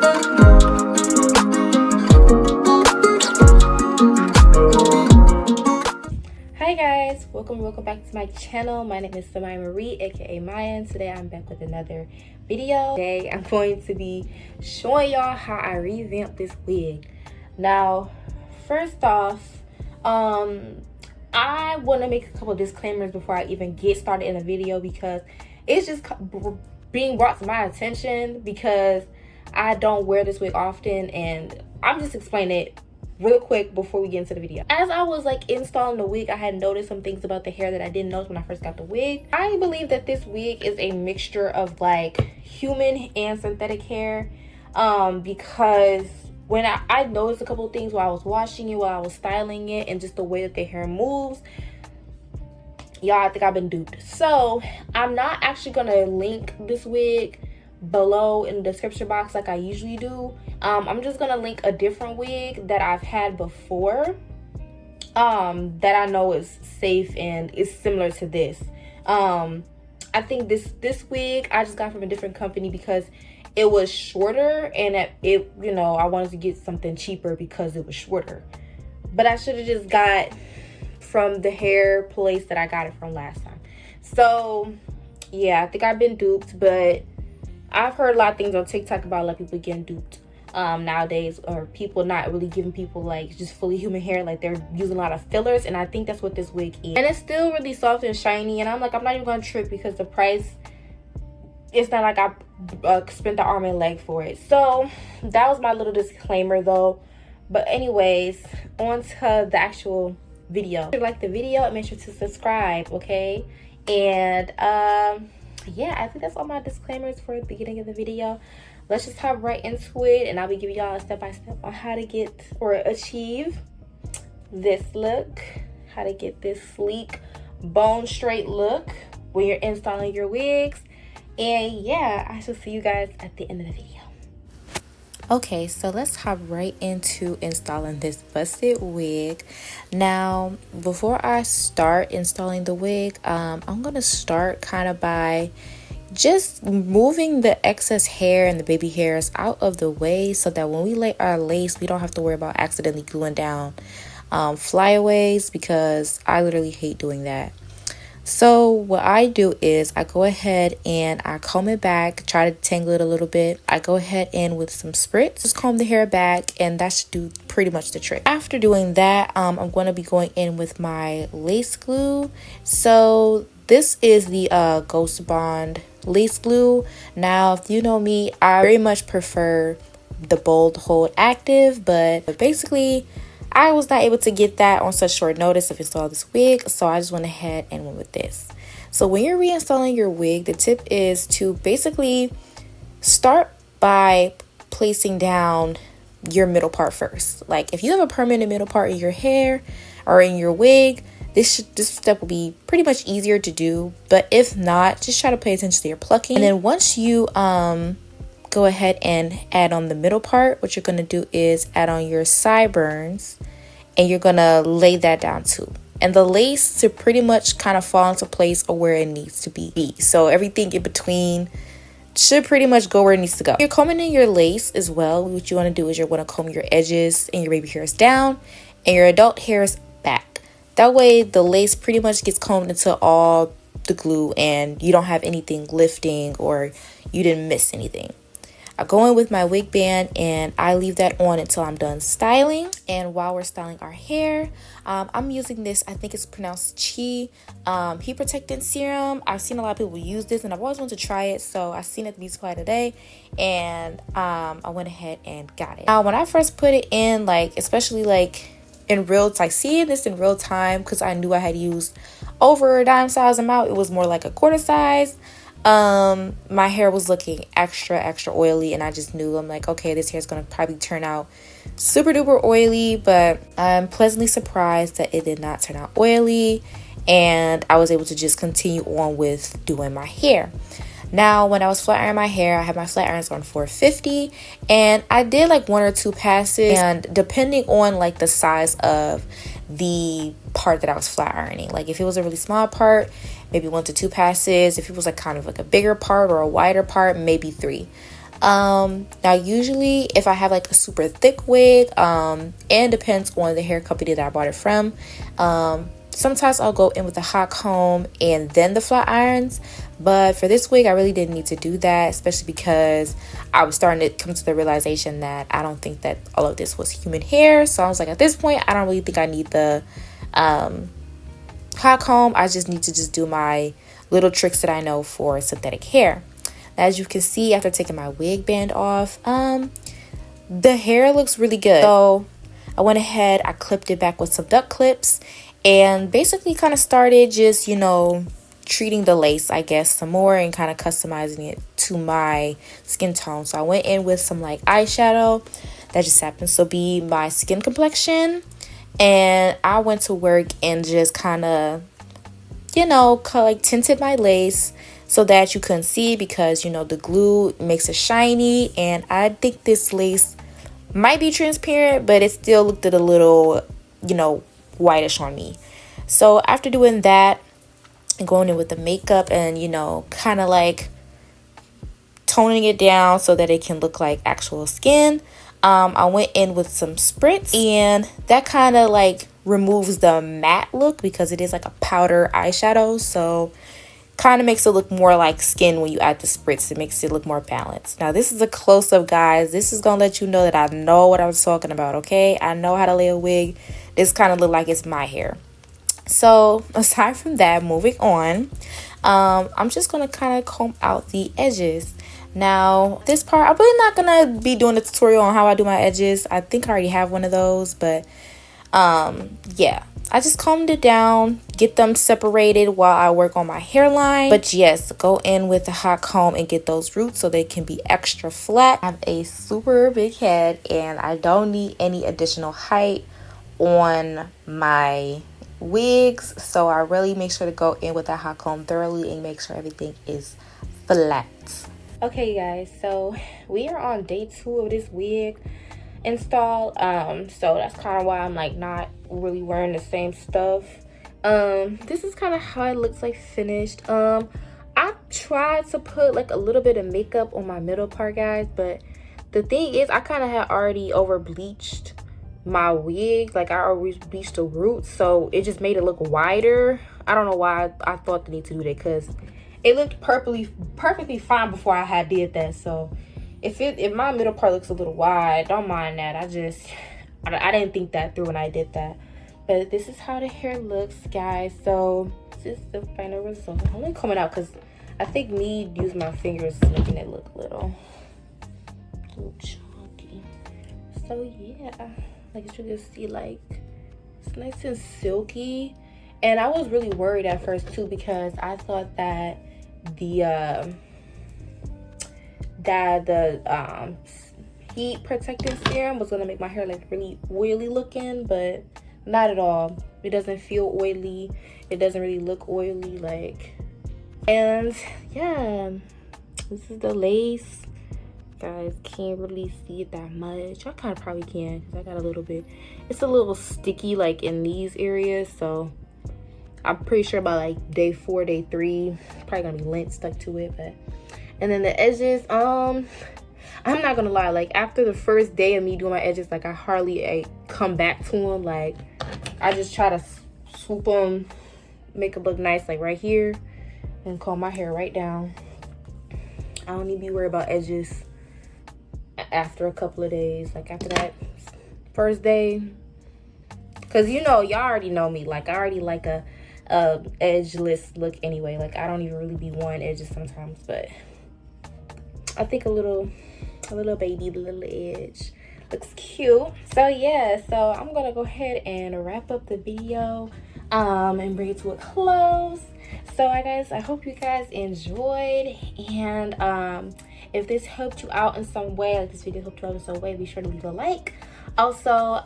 Hi guys, welcome back to my channel. My name is Samiahmariem, aka Maya, and today I'm back with another video. Today I'm going to be showing y'all how I revamped this wig. Now, first off, I want to make a couple disclaimers before I even get started in the video, because it's just being brought to my attention because I don't wear this wig often, and I'm just explaining it real quick before we get into the video. As I was like installing the wig, I had noticed some things about the hair that I didn't notice when I first got the wig. I believe that this wig is a mixture of like human and synthetic hair, because when I noticed a couple of things while I was washing it, while I was styling it, and just the way that the hair moves. Y'all, I think I've been duped. So I'm not actually gonna link this wig below in the description box like I usually do. I'm just gonna link a different wig that I've had before, that I know is safe and is similar to this. I think this wig I just got from a different company because it was shorter, and it you know, I wanted to get something cheaper because it was shorter, but I should have just got from the hair place that I got it from last time. So yeah, I think I've been duped, but I've heard a lot of things on TikTok about a lot of people getting duped nowadays, or people not really giving people like just fully human hair, like they're using a lot of fillers, and I think that's what this wig is. And it's still really soft and shiny, and I'm like, I'm not even gonna trip because the price, it's not like I spent the arm and leg for it. So that was my little disclaimer though. But anyways, on to the actual video. If you like the video, and make sure to subscribe, okay? And yeah, I think that's all my disclaimers for the beginning of the video. Let's just hop right into it, and I'll be giving y'all a step-by-step on how to get or achieve this look, how to get this sleek bone straight look when you're installing your wigs. And yeah, I shall see you guys at the end of the video. Okay, so let's hop right into installing this busted wig. Now, before I start installing the wig, I'm gonna start kind of by just moving the excess hair and the baby hairs out of the way, so that when we lay our lace, we don't have to worry about accidentally gluing down flyaways, because I literally hate doing that. So what I do is I go ahead and I comb it back, try to tangle it a little bit. I go ahead and with some spritz, just comb the hair back, and that should do pretty much the trick. After doing that, I'm going to be going in with my lace glue. So this is the Ghost Bond lace glue. Now, if you know me, I very much prefer the Bold Hold Active, but basically I was not able to get that on such short notice of installing this wig, so I just went ahead and went with this. So when you're reinstalling your wig, the tip is to basically start by placing down your middle part first. Like if you have a permanent middle part in your hair or in your wig, this step will be pretty much easier to do. But if not, just try to pay attention to your plucking. And then once you go ahead and add on the middle part, what you're going to do is add on your sideburns, and you're going to lay that down too. And the lace to pretty much kind of fall into place or where it needs to be. So everything in between should pretty much go where it needs to go. You're combing in your lace as well. What you want to do is you're going to comb your edges and your baby hairs down and your adult hairs back. That way the lace pretty much gets combed into all the glue, and you don't have anything lifting or you didn't miss anything. I go in with my wig band and I leave that on until I'm done styling. And while we're styling our hair, I'm using this, I think it's pronounced Chi heat protectant serum. I've seen a lot of people use this, and I've always wanted to try it, so I seen it at the beauty supply today, and I went ahead and got it. Now when I first put it in, like especially like in real, like seeing this in real time, because I knew I had used over a dime size amount, it was more like a quarter size. My hair was looking extra oily, and I just knew, I'm like, okay, this hair is gonna probably turn out super duper oily, but I'm pleasantly surprised that it did not turn out oily, and I was able to just continue on with doing my hair. Now, when I was flat ironing my hair, I had my flat irons on 450, and I did like 1 or 2 passes, and depending on like the size of the part that I was flat ironing, like if it was a really small part, maybe 1 to 2 passes. If it was like kind of like a bigger part or a wider part, maybe 3. Now usually if I have like a super thick wig, and depends on the hair company that I bought it from, sometimes I'll go in with a hot comb and then the flat irons. But for this wig, I really didn't need to do that, especially because I was starting to come to the realization that I don't think that all of this was human hair. So I was like, at this point, I don't really think I need the hot comb. I just need to just do my little tricks that I know for synthetic hair. As you can see, after taking my wig band off, the hair looks really good. So I went ahead, I clipped it back with some duck clips, and basically kind of started just, you know, treating the lace, I guess, some more and kind of customizing it to my skin tone. So I went in with some like eyeshadow that just happens to be my skin complexion, and I went to work and just kind of, you know, like tinted my lace so that you couldn't see, because, you know, the glue makes it shiny, and I think this lace might be transparent, but it still looked a little, you know, whitish on me. So after doing that and going in with the makeup and, you know, kind of like toning it down so that it can look like actual skin, I went in with some spritz, and that kind of like removes the matte look because it is like a powder eyeshadow. So kind of makes it look more like skin when you add the spritz. It makes it look more balanced. Now this is a close-up, guys. This is gonna let you know that I know what I was talking about, okay? I know how to lay a wig. This kind of look like it's my hair. So aside from that, moving on, I'm just gonna kind of comb out the edges. Now this part, I'm really not gonna be doing a tutorial on how I do my edges. I think I already have one of those, but yeah, I just combed it down, get them separated while I work on my hairline. But yes, go in with a hot comb and get those roots so they can be extra flat. I have a super big head and I don't need any additional height on my wigs, so I really make sure to go in with that hot comb thoroughly and make sure everything is flat. Okay guys, so we are on day 2 of this wig install, so that's kind of why I'm like not really wearing the same stuff. This is kind of how it looks like finished. I tried to put like a little bit of makeup on my middle part, guys, but the thing is I kind of had already over bleached my wig. Like I already bleached the roots, so it just made it look wider. I don't know why I thought the need to do that, because it looked perfectly fine before I had did that. So if my middle part looks a little wide, don't mind that. I didn't think that through when I did that. But this is how the hair looks, guys. So this is the final result. I'm only coming out because I think me using my fingers is making it look a little chunky. So yeah, like you can see, like it's nice and silky. And I was really worried at first too, because I thought that the heat protecting serum was gonna make my hair like really oily looking, but not at all. It doesn't feel oily, it doesn't really look oily, like. And yeah, this is the lace, guys. Can't really see it that much. I kind of probably can, because I got a little bit, it's a little sticky like in these areas, so I'm pretty sure by like day 4, day 3, probably gonna be lint stuck to it. But and then the edges, I'm not gonna lie, like after the first day of me doing my edges, like I hardly come back to them. Like I just try to swoop them, make it look nice, like right here, and comb my hair right down. I don't need to be worried about edges after a couple of days, like after that first day, because you know, y'all already know me, like I already like a edgeless look anyway. Like I don't even really be wanting edges sometimes, but I think a little baby little edge looks cute. So yeah, so I'm gonna go ahead and wrap up the video and bring it to a close. So guys, I hope you guys enjoyed, and if this helped you out in some way, like this video helped you out in some way, be sure to leave a like. Also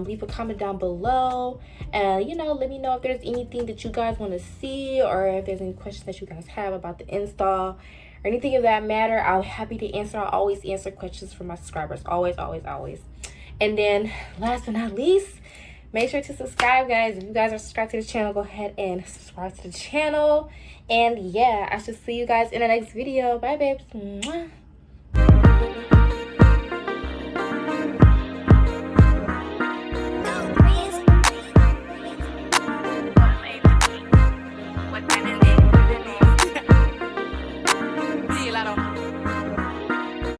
leave a comment down below, and you know, let me know if there's anything that you guys want to see, or if there's any questions that you guys have about the install or anything of that matter. I'm happy to answer. I'll always answer questions from my subscribers, always. And then last but not least, make sure to subscribe, guys. If you guys are subscribed to the channel, go ahead and subscribe to the channel. And yeah, I shall see you guys in the next video. Bye, babes. Mwah. bye.